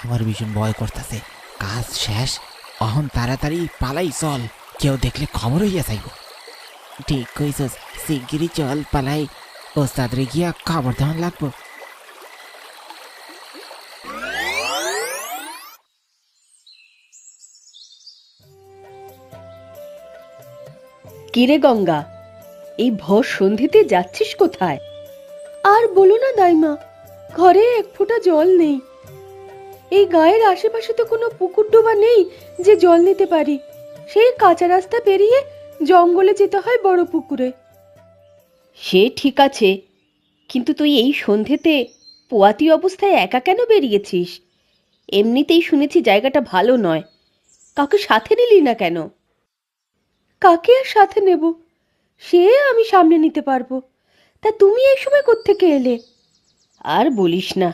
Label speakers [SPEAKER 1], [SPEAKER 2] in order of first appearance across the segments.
[SPEAKER 1] আমার ভীষণ ভয় করতেছে। কাজ শেষ, অহন তাড়াতাড়ি পালাই চল, কেউ দেখলে খবর হইয়া যাইব। ঠিক কইছস, শিগগিরই চল পালাই, ওস্তাদরে গিয়া খবর দেওয়ান লাগবো।
[SPEAKER 2] কিরে গঙ্গা, এই ভর সন্ধিতে যাচ্ছিস কোথায়? আর বলো না দাইমা, ঘরে এক ফোঁটা জল নেই। এই গায়ের আশেপাশে তো কোনো পুকুর ডোবা নেই যে জল নিতে পারি। সেই কাঁচা রাস্তা পেরিয়ে জঙ্গলে যেতে হয় বড় পুকুরে। সে ঠিক আছে, কিন্তু তুই এই সন্ধেতে পোয়াতি অবস্থায় একা কেন বেরিয়েছিস? এমনিতেই শুনেছি জায়গাটা ভালো নয়, কাউকে সাথে নিলি না কেন? কাকে আর সাথে নেব, সে আমি সামনে নিতে পারবো। তা তুমি এই সময় কোত্থেকে এলে? আর বলিস না,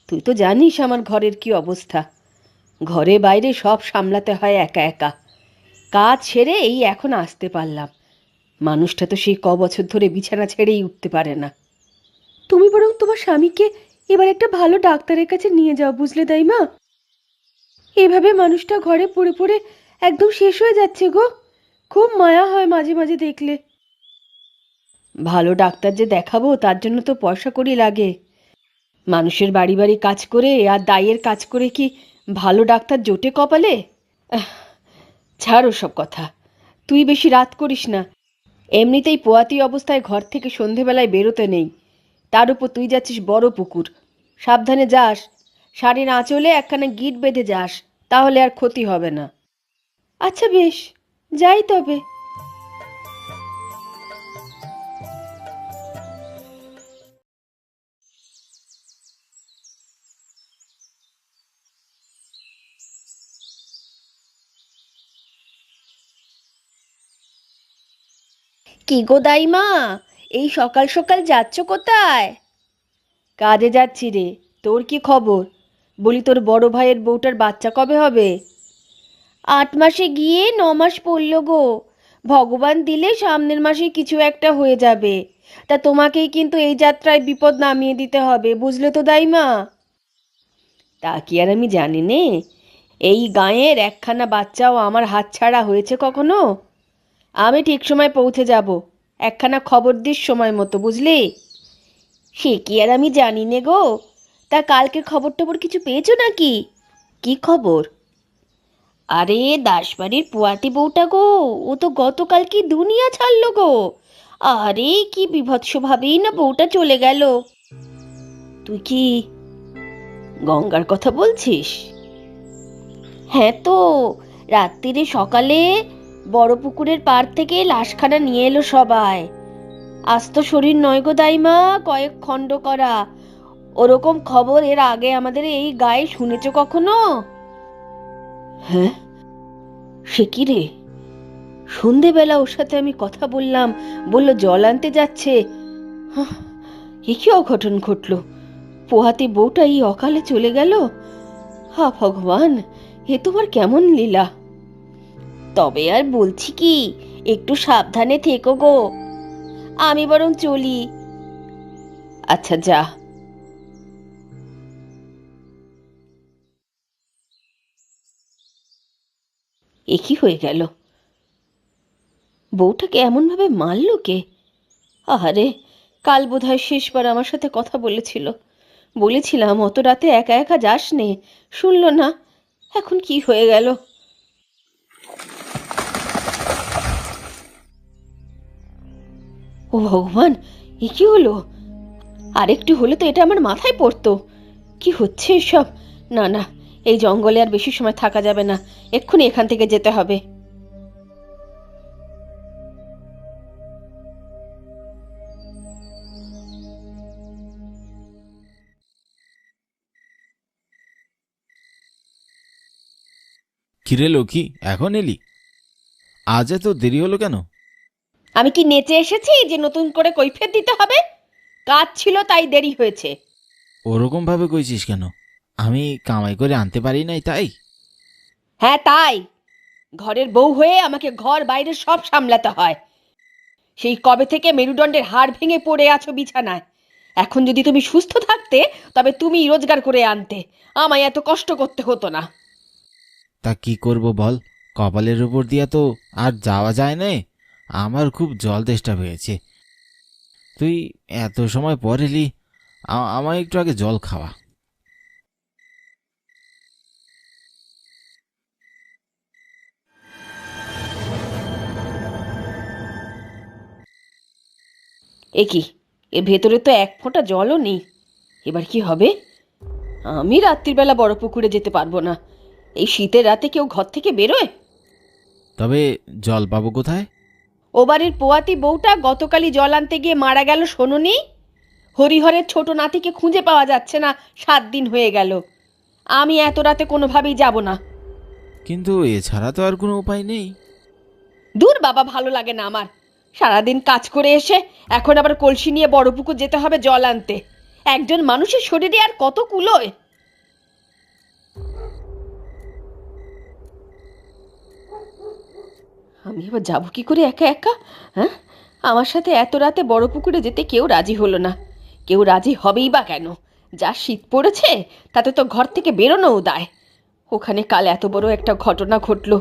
[SPEAKER 2] তুই তো জানিস আমার ঘরের কি অবস্থা। ঘরে বাইরে সব সামলাতে হয় একা একা। কাজ ছেড়ে এই এখন আসতে পারলাম। মানুষটা তো সেই বছর ধরে বিছানা ছেড়েই উঠতে পারে না। তুমি বরং তোমার স্বামীকে এবার একটা ভালো ডাক্তারের কাছে নিয়ে যাও, বুঝলে দাইমা? এভাবে মানুষটা ঘরে পড়ে পড়ে একদম শেষ হয়ে যাচ্ছে গো। খুব মায়া হয় মাঝে মাঝে দেখলে। ভালো ডাক্তার যে দেখাবো তার জন্য তো পয়সা কড়ি লাগে। মানুষের বাড়ি বাড়ি কাজ করে আর দায়ের কাজ করে কি ভালো ডাক্তার জোটে কপালে? আহ, ছাড় ওসব কথা। তুই বেশি রাত করিস না। এমনিতেই পোয়াতি অবস্থায় ঘর থেকে সন্ধেবেলায় বেরোতে নেই, তার উপর তুই যাচ্ছিস বড় পুকুর। সাবধানে যাস, শাড়ির আঁচলে একখানা গিট বেঁধে যাস, তাহলে আর ক্ষতি হবে না। আচ্ছা বেশ, যাই তবে। কি গো দাইমা, এই সকাল সকাল যাচ্ছ কোথায়? কাজে যাচ্ছি রে। তোর কি খবর? বলি, তোর বড় ভাইয়ের বউটার বাচ্চা কবে হবে? 8 মাসে গিয়ে 9 মাস পড়ল গো। ভগবান দিলে সামনের মাসে কিছু একটা হয়ে যাবে। তা তোমাকেই কিন্তু এই যাত্রায় বিপদ নামিয়ে দিতে হবে, বুঝলে তো দাইমা? তা কি আর আমি জানি নে? এই গাঁয়ের একখানা বাচ্চাও আমার হাতছাড়া হয়েছে কখনো? আমি ঠিক সময় পৌঁছে যাব। একখানা খবর দিস সময় মতো, বুঝলি? সে কি আর আমি জানি নে গো। তা কালকের খবর টবর কিছু পেয়েছো নাকি? কি খবর? আরে দাসবাড়ির পুয়াতি বউটা গো, ও তো গতকাল কি দুনিয়া ছাড়লো গো। আরে কি বিভৎস ভাবেই না বউটা চলে গেল। তুই কি গঙ্গার কথা বলছিস? হ্যাঁ তো, রাত্রিরে সকালে বড় পুকুরের পাড় থেকে লাশখানা নিয়ে এলো সবাই। আস্ত শরীর নয় গো দাইমা, কয়েক খণ্ড করা। ওরকম খবর এর আগে আমাদের এই গায়ে শুনেছ কখনো? হ্যাঁ, সে কি রে? সন্ধেবেলা ওর সাথে আমি কথা বললাম, বলল জল আনতে যাচ্ছে। হাহ, এ কি অঘটন ঘটলো! পোহাতি বউটা এই অকালে চলে গেল। হা ভগবান, এ তোমার কেমন লীলা! তবে আর বলছি কি, একটু সাবধানে থেকো গো। আমি বরং চলি। আচ্ছা যা। এ কি হয়ে গেল? বউটাকে এমন ভাবে মারলো কে? আহারে, কাল বোধহয় শেষবার আমার সাথে কথা বলেছিল। বলেছিলাম অত রাতে একা একা যাস নে, শুনলো না। এখন কি হয়ে গেল! ও ভগবান, এ কি হলো? আরেকটু হলে তো এটা আমার মাথায় পড়তো। কি হচ্ছে এসব? না না, এই জঙ্গলে আর বেশি সময় থাকা যাবে না। এক্ষুনি এখান থেকে যেতে হবে।
[SPEAKER 1] কিরে লক্ষ্মী, এখন এলি? আজ এত দেরি হলো কেন?
[SPEAKER 2] আমি কি নেচে এসেছি যে নতুন করে কৈফিয়ত দিতে হবে? কাজ ছিল তাই দেরি হয়েছে।
[SPEAKER 1] ওরকম ভাবে কইছিস কেন? আমি কামাই করে আনতে পারি নাই তাই?
[SPEAKER 2] হ্যাঁ তাই। ঘরের বউ হয়ে আমাকে ঘর বাইরে সব সামলাতে হয়। সেই কবে থেকে মেরুদণ্ডের হাড় ভেঙে পড়ে আছো বিছানায়। এখন যদি তুমি সুস্থ থাকতে তবে তুমি রোজগার করে আনতে, আমায় এত কষ্ট করতে হতো না।
[SPEAKER 1] তা কি করব বল, কপালের উপর দিয়া তো আর যাওয়া যায় না। আমার খুব জল তেষ্টা পেয়েছে। তুই এত সময় পর এলি, আমায় একটু আগে জল খাওয়া।
[SPEAKER 2] এ কি, এ ভেতরে তো এক ফোঁটা জলও নেই। এবার কি হবে? আমি রাত্রিবেলা বড় পুকুরে যেতে পারবো না। এই শীতের রাতে কেউ ঘর থেকে বেরোয়?
[SPEAKER 1] তবে জল পাবো কোথায়?
[SPEAKER 2] ও বাড়ির পোয়াতি বউটা গতকালই জল আনতে গিয়ে মারা গেল, শোনোনি? হরিহরের ছোট নাতিকে খুঁজে পাওয়া যাচ্ছে না, 7 দিন হয়ে গেল। আমি এত রাতে কোনোভাবেই যাব না।
[SPEAKER 1] কিন্তু এছাড়া তো আর কোনো উপায় নেই।
[SPEAKER 2] দূর বাবা, ভালো লাগে না আমার। সারাদিন কাজ করে এসে এখন আবার কলসি নিয়ে বড় পুকুর যেতে হবে জল আনতে। একজন মানুষের শরীরে আর কত কুলোয়? আমি এবার যাবো কি করে একা একা? হ্যাঁ, আমার সাথে এত রাতে বড় পুকুরে যেতে কেউ রাজি হলো না। কেউ রাজি হবেই বা কেন? যা শীত পড়েছে তাতে তো ঘর থেকে বেরোনোও দায়। ওখানে কাল এত বড় একটা ঘটনা ঘটলো,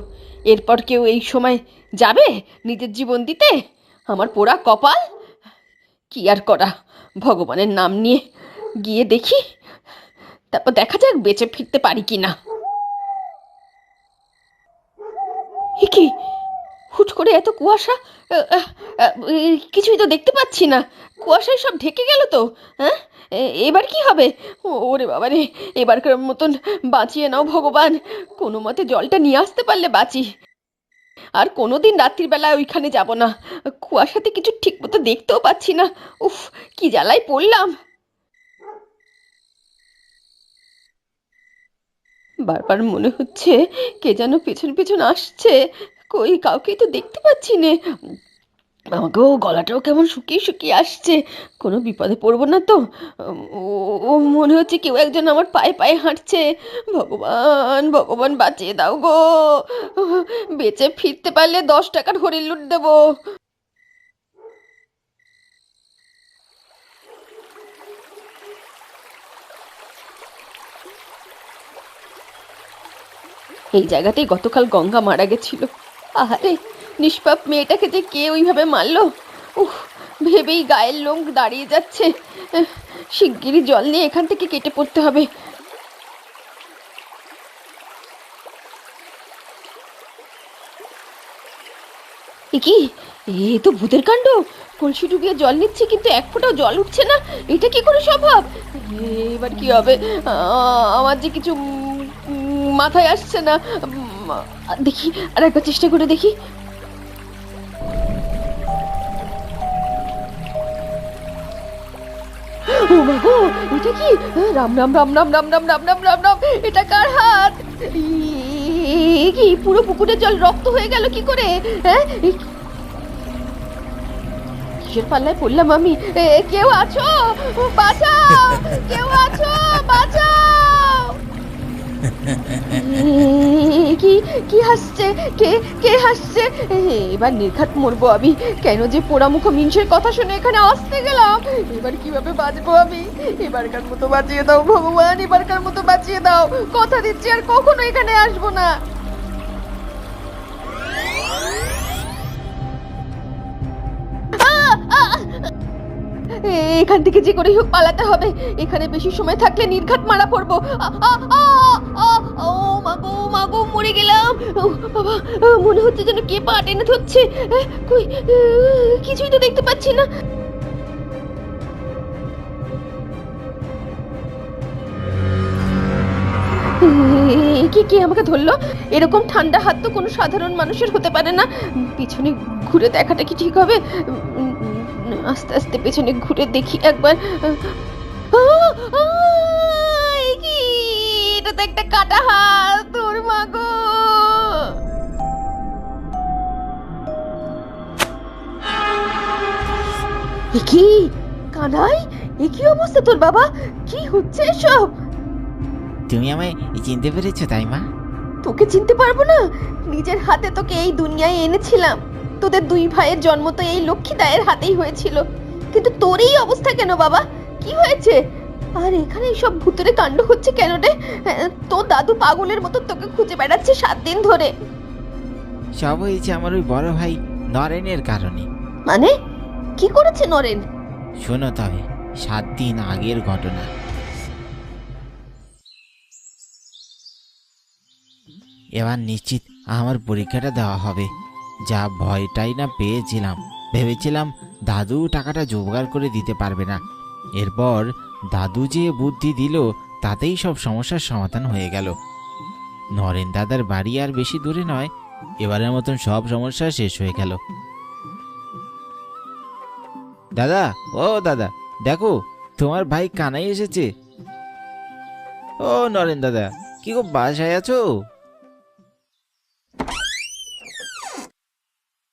[SPEAKER 2] এরপর কেউ এই সময় যাবে নিজের জীবন দিতে? আমার পোড়া কপাল। কি আর করা, ভগবানের নাম নিয়ে গিয়ে দেখি, তারপর দেখা যাক বেঁচে ফিরতে পারি কি না। কি হুট করে এত কুয়াশা! আহ, আহ, আহ, কিছুই তো দেখতে পাচ্ছি না। কুয়াশায় সব ঢেকে গেল তো। হ্যাঁ, এবার কি হবে? ওরে বাবা রে, এবারকার মতন বাঁচিয়ে নাও ভগবান। কোনো মতে জলটা নিয়ে আসতে পারলে বাঁচি। আর কোনোদিন রাত্রির বেলায় ওইখানে যাব না। কুয়াশাতে কিছু ঠিক মতো দেখতেও পাচ্ছি না। উফ, কি জ্বালায় পড়লাম! বারবার মনে হচ্ছে কে যেন পেছন পেছন আসছে। কই, কাউকেই তো দেখতে পাচ্ছি নে। আমাকেও গলাটাও কেমন শুকিয়ে শুকিয়ে আসছে। কোনো বিপদে পড়বো না তো? ও ও মনে হচ্ছে কেউ একজন আমার পায়ে পায়ে হাঁটছে। ভগবান ভগবান, বাঁচিয়ে দাও গো। বেঁচে ফিরতে পারলে 10 টাকার হরির লুট দেবো। এই জায়গাতেই গতকাল গঙ্গা মারা গেছিল। আহারে, নিষ্পাপ মেয়েটাকে যে কে ওইভাবে মারলো! উহ, ভেবেই গায়ের লোম দাঁড়িয়ে যাচ্ছে। শিগগিরই জল নিয়ে এখান থেকে কেটে পড়তে হবে। এ কি, এ তো ভূতের কাণ্ড! কলসি ডুবিয়ে জল নিচ্ছে কিন্তু এক ফোঁটাও জল উঠছে না। এটা কি করে সম্ভব? এবার কি হবে? আমার যে কিছু মাথায় আসছে না। দেখি, আর একবার চেষ্টা করে দেখি। ও মা গো, এটা কি? রাম রাম রাম রাম রাম রাম রাম রাম রাম রাম, এটা কার হাত? কি পুরো পুকুরের জল রক্ত হয়ে গেল কি করে? হ্যাঁ, কিসের পাল্লায় পড়লাম আমি? কেউ আছো? বাঁচাও! কেউ আছো? বাঁচাও! কি কি হাসছে? কে কে হাসছে? এবার নির্ঘাত মরবো আমি। কেন যে পোড়ামুখ মিনসের কথা শুনে এখানে আসতে গেলাম? এবার কিভাবে বাঁচবো আমি? এবারকার মতো বাঁচিয়ে দাও ভগবান, এবারকার মতো বাঁচিয়ে দাও। কথা দিচ্ছি আর কখনো এখানে আসবো না। এখান থেকে যে করে হোক পালাতে হবে। এখানে বেশি সময় থাকলে নির্ঘাত মারা পড়বো। ও মা গো, মা গো, মরে গেলাম! বাবা, মনে হচ্ছে যেন কে পা টেনে ধরছে। কই, কিছুই তো দেখতে পাচ্ছি না। কে কে আমাকে ধরলো? এরকম ঠান্ডা হাত তো কোনো সাধারণ মানুষের হতে পারে না। পিছনে ঘুরে দেখাটা কি ঠিক হবে? আস্তে আস্তে পেছনে ঘুরে দেখি একবার। কি, এটা তো একটা কাটা হাত! তোর মা গো! কি কানাই, এ কি অবস্থা তোর বাবা? কি হচ্ছে এসব?
[SPEAKER 1] তুমি আমায় চিনতে পেরেছো তাই মা?
[SPEAKER 2] তোকে চিনতে পারবো না? নিজের হাতে তোকে এই দুনিয়ায় এনেছিলাম। তোদের 2 ভাইয়ের জন্ম তো এই লক্ষ্মী দায়ের হাতেই হয়েছিল। কিন্তু তোর এই অবস্থা কেন বাবা? কি হয়েছে? আর এখানে সব ভূতের কাণ্ড হচ্ছে কেন রে? তোর দাদু পাগলের মতো তোকে খুঁজে বেড়াচ্ছে 7 দিন ধরে।
[SPEAKER 1] সব হয়েছে আমার ওই বড় ভাই নরেনের কারণে।
[SPEAKER 2] মানে কি করেছে নরেন?
[SPEAKER 1] শোনো তবে 7 দিন আগের ঘটনা। এবার নিশ্চিত আমার পরীক্ষাটা দেওয়া হবে। যা ভয়টাই না পেয়েছিলাম, ভেবেছিলাম দাদু টাকাটা জোগাড় করে দিতে পারবে না। এরপর দাদু যে বুদ্ধি দিল তাতেই সব সমস্যার সমাধান হয়ে গেল। নরেন দাদার বাড়ি আর বেশি দূরে নয়। এবারের মতন সব সমস্যা শেষ হয়ে গেল। দাদা, ও দাদা, দেখো তোমার ভাই কানাই এসেছে। ও নরেন দাদা, কি গো বাসায় আছো?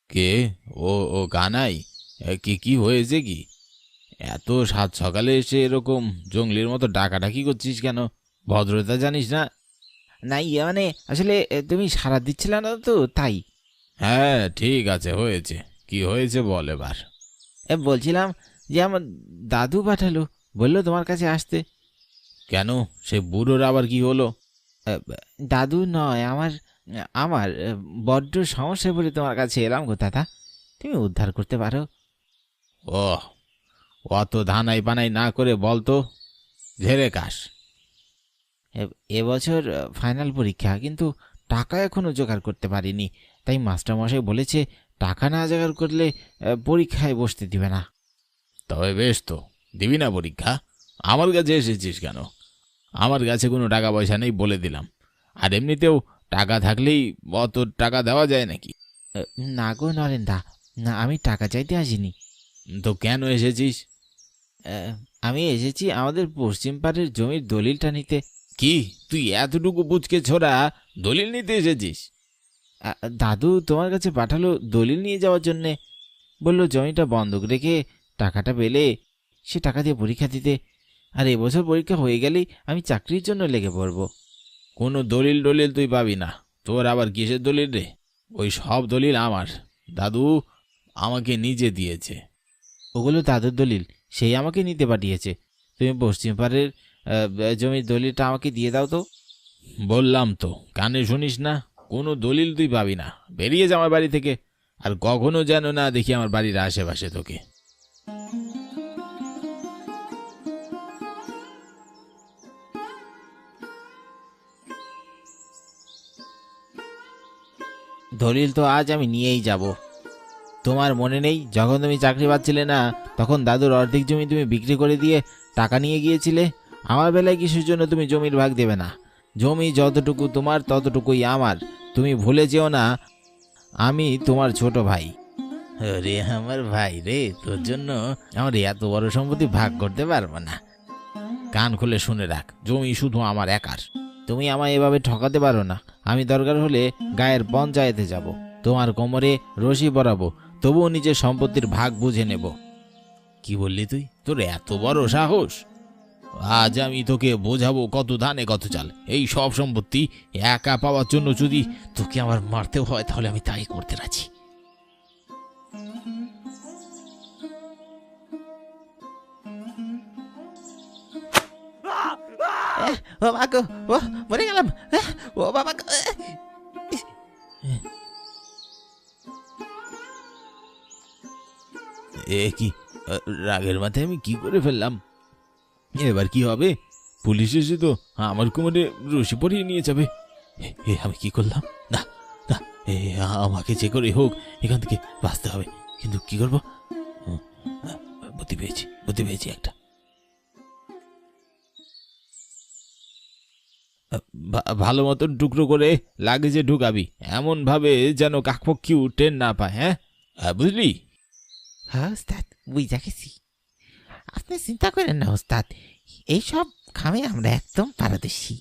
[SPEAKER 3] কে? ও ও কানাই, কি কি হয়েছে কি? এত সাত সকালে এসে এরকম জঙ্গলির মতো ডাকাডাকি করছিস কেন? ভদ্রতা জানিস না?
[SPEAKER 1] না ইয়ে মানে আসলে তুমি সাড়া দিচ্ছিলে না তো তাই।
[SPEAKER 3] হ্যাঁ ঠিক আছে, হয়েছে। কি হয়েছে বল এবার।
[SPEAKER 1] বলছিলাম যে আমার দাদু পাঠালো, বললো তোমার কাছে আসতে।
[SPEAKER 3] কেন, সে বুড়োর আবার কি হলো?
[SPEAKER 1] দাদু নয়, আমার আমার বড্ড সমস্যায় পড়ে তোমার কাছে এলাম গো দাদা, তুমি উদ্ধার করতে পারো।
[SPEAKER 3] ও, অত ধানাই পানাই না করে বল তো, ঝেড়ে কাশ।
[SPEAKER 1] এবছর ফাইনাল পরীক্ষা, কিন্তু টাকা এখনো জোগাড় করতে পারিনি। তাই মাস্টারমশাই বলেছে টাকা না জোগাড় করলে পরীক্ষায় বসতে দিবে না।
[SPEAKER 3] তবে বেশ তো, দিবি না পরীক্ষা? আমার কাছে এসেছিস কেন? আমার কাছে কোনো টাকা পয়সা নেই বলে দিলাম। আর এমনিতেও টাকা থাকলেই অত টাকা দেওয়া যায় নাকি?
[SPEAKER 1] না গো নরেন্দা, না আমি টাকা চাইতে আসিনি।
[SPEAKER 3] তো কেন এসেছিস?
[SPEAKER 1] আমি এসেছি আমাদের পশ্চিম পাড়ের জমির দলিলটা নিতে।
[SPEAKER 3] কি, তুই এতটুকু বুঝকে ছোড়া দলিল নিতে এসেছিস?
[SPEAKER 1] দাদু তোমার কাছে পাঠালো দলিল নিয়ে যাওয়ার জন্যে। বললো জমিটা বন্ধক রেখে টাকাটা পেলে সে টাকা দিয়ে পরীক্ষা দিতে। আর এবছর পরীক্ষা হয়ে গেলেই আমি চাকরির জন্য লেগে পড়ব।
[SPEAKER 3] কোনো দলিল টলিল তুই পাবি না। তোর আবার কিসের দলিল রে? ওই সব দলিল আমার দাদু আমাকে নিজে দিয়েছে।
[SPEAKER 1] ওগুলো দাদুর দলিল, সেই আমাকে নিতে পাঠিয়েছে। তুমি পশ্চিম পাড়ের জমির দলিলটা আমাকে দিয়ে দাও তো।
[SPEAKER 3] বললাম তো, কানে শুনিস না? কোনো দলিল তুই পাবি না। বেরিয়ে যা আমার বাড়ি থেকে। আর কখনো যেন না দেখি আমার বাড়ির আশেপাশে তোকে।
[SPEAKER 1] দলিল তো আজ আমি নিয়েই যাব। তোমার মনে নেই যখন তুমি চাকরি পাচ্ছিলে না, তখন দাদুর অর্ধেক জমি তুমি বিক্রি করে দিয়ে টাকা নিয়ে গিয়েছিলে? আমার বেলায় কিসের জন্য তুমি জমির ভাগ দেবে না? জমি যতটুকু তোমার ততটুকুই আমার। তুমি ভুলে যেও না আমি তোমার ছোট ভাই। রে আমার ভাই রে, তোর জন্য আমার এত বড় সম্পত্তি ভাগ করতে পারবো না।
[SPEAKER 3] কান খুলে শুনে রাখ, জমি শুধু আমার একার।
[SPEAKER 1] তুমি আমায় এভাবে ঠকাতে পারো না। আমি দরকার হলে গায়ের পঞ্চায়েতে যাব, তোমার কোমরে রশি বরাবো, তবুও নিজের সম্পত্তির ভাগ বুঝে নেব।
[SPEAKER 3] কি বললি তুই? তোর এত বড় সাহস? আজ আমি তোকে বোঝাবো কত ধানে কত চাল। এই সব সম্পত্তি একা পাওয়ার জন্য যদি তোকে আমার মারতেও হয় তাহলে আমি তাই করতে রাজি।
[SPEAKER 1] ও মা গো, ও মরে গেলাম। ও বাবা গো।
[SPEAKER 3] এ কি, রাগের মাথায় আমি কি করে ফেললাম? এবার কি হবে? পুলিশ এসে তো আমার কোমরে রশি পরিয়ে নিয়ে যাবে। আমি কি করলাম? না না, আমাকে যে করে হোক এখান থেকে বাঁচতে হবে। কিন্তু কি করব? বুদ্ধি পেয়েছি একটা। ভালো মতন টুকরো করে লাগেজে ঢুকাবি, এমন ভাবে যেন কাকপক্ষীও টের না পায়। হ্যাঁ, বুঝলি?
[SPEAKER 1] হ্যাঁ ওস্তাদ, বুঝা গেছি। আপনি চিন্তা করেন না ওস্তাদ, এইসব খামে আমরা একদম পারদর্শী।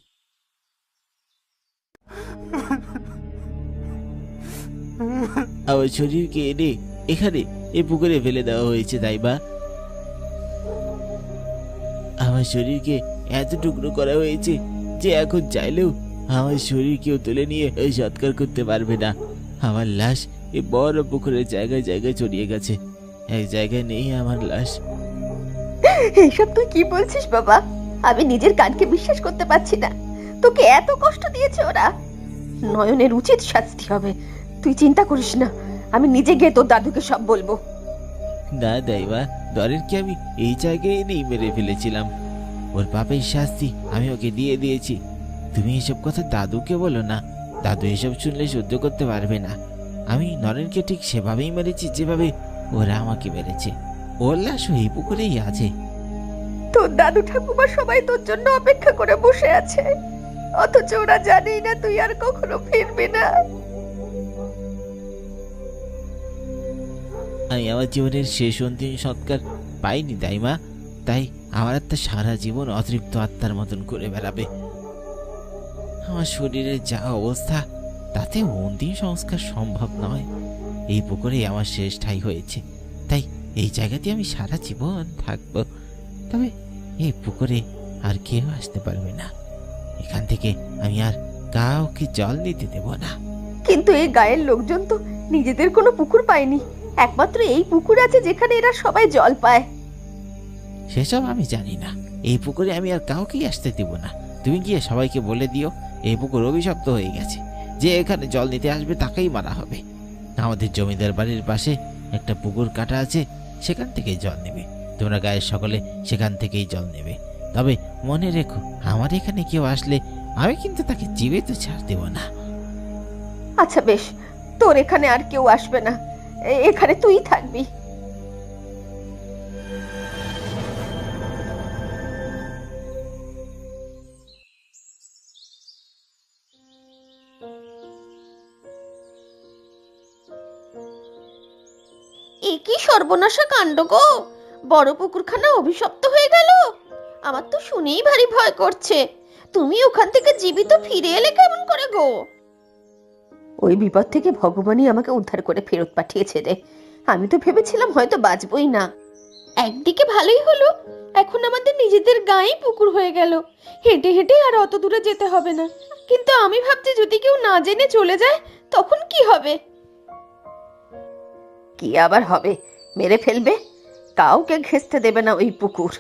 [SPEAKER 1] আমার শরীরকে এনে এখানে এ পুকুরে ফেলে দেওয়া হয়েছে, তাই বা? আমার শরীরকে এত টুকরো করা হয়েছে যে এখন চাইলেও আমার শরীর কেউ তুলে নিয়ে ওই সৎকার করতে পারবে না। আমার লাশ এই বড় পুকুরের জায়গায় জায়গায় ছড়িয়ে গেছে, এক জায়গায় নেই আমার লাশ।
[SPEAKER 2] এইসব তুই কি বলছিস বাবা? আমি নিজের কানকে বিশ্বাস করতে পারছি না। তোকে এত কষ্ট দিয়েছে ওরা। নয়নের উচিত শাস্তি হবে। তুই চিন্তা করিস না, আমি নিজে গিয়ে তোর দাদুকে সব বলবো।
[SPEAKER 3] না দাইমা, নরেনকে আমি এই জায়গায় এনেই মেরে ফেলেছিলাম। ওর পাপের শাস্তি আমি ওকে দিয়ে দিয়েছি। তুমি এসব কথা দাদুকে বলো না, দাদু এসব শুনলে সহ্য করতে পারবে না। আমি নরেনকে ঠিক সেভাবেই মেরেছি যেভাবে ওরা আমাকে মেরেছে। ওর লাশও এই পুকুরেই আছে।
[SPEAKER 2] তোর দাদু ঠাকুমা সবাই তোর জন্য অপেক্ষা করে বসে আছে, অথচ ওরা জানেই না তুই আর কখনো ফিরবি না।
[SPEAKER 3] আমি আমার জীবনের শেষ অন্তিম সৎকার পাইনি দাইমা, তাই আমার আত্মা সারা জীবন অতৃপ্ত আত্মার মতন করে বেড়াবে। আমার শরীরের যা অবস্থা তাতে অন্তিম সংস্কার সম্ভব নয়। এই পুকুরে আমার শেষ ঠাঁই হয়েছে, তাই এই জায়গাতে আমি সারা জীবন থাকব। তবে এই পুকুরে আর কেউ আসতে পারবে না। এখান থেকে আমি আর কাউকে জল নিতে দেব না।
[SPEAKER 2] কিন্তু এই গায়ের লোকজন তো নিজেদের কোনো পুকুর পায়নি। একমাত্র এই পুকুর আছে যেখানে এরা সবাই জল পায়।
[SPEAKER 3] সেসব আমি জানি না। এই পুকুরে আমি আর কাউকেই আসতে দেব না। তুমি গিয়ে সবাইকে বলে দিও এই পুকুর অভিশপ্ত হয়ে গেছে, যে এখানে জল নিতে আসবে তাকেই মারা হবে। আমাদের জমিদার বাড়ির পাশে একটা পুকুর কাটা আছে, সেখান থেকেই জল নেবে। তোমরা গায়ের সকলে সেখান থেকেই জল নেবে। তবে মনে রেখো, আমার এখানে কেউ আসলে আমি কিন্তু তাকে জীবিত ছাড় দেব না।
[SPEAKER 2] আচ্ছা বেশ, তোর এখানে আর কেউ আসবে না, এখানে তুই থাকবি। এ কি সর্বনাশা কাণ্ড গো! বড় পুকুরখানা অভিশপ্ত হয়ে গেল। আমার তো শুনেই ভারী ভয় করছে। তুমি ওখান থেকে জীবিত ফিরে এলে কেমন করে গো? ওই বিপদ থেকে ভগবানই আমাকে উদ্ধার করে ফেরত পাঠিয়েছে রে। আমি তো ভেবেছিলাম হয়তো বাঁচবই না। একদিকে ভালোই হলো, এখন আমাদের নিজেদের গায়েই পুকুর হয়ে গেল। হেঁটে হেঁটে আর অত দূরে যেতে হবে না। কিন্তু আমি ভাবছি যদি কেউ না জেনে চলে যায় তখন কি হবে? কি আবার হবে? মেরে ফেলবে, কাউকে ঘেঁষতে দেবে না ওই পুকুর।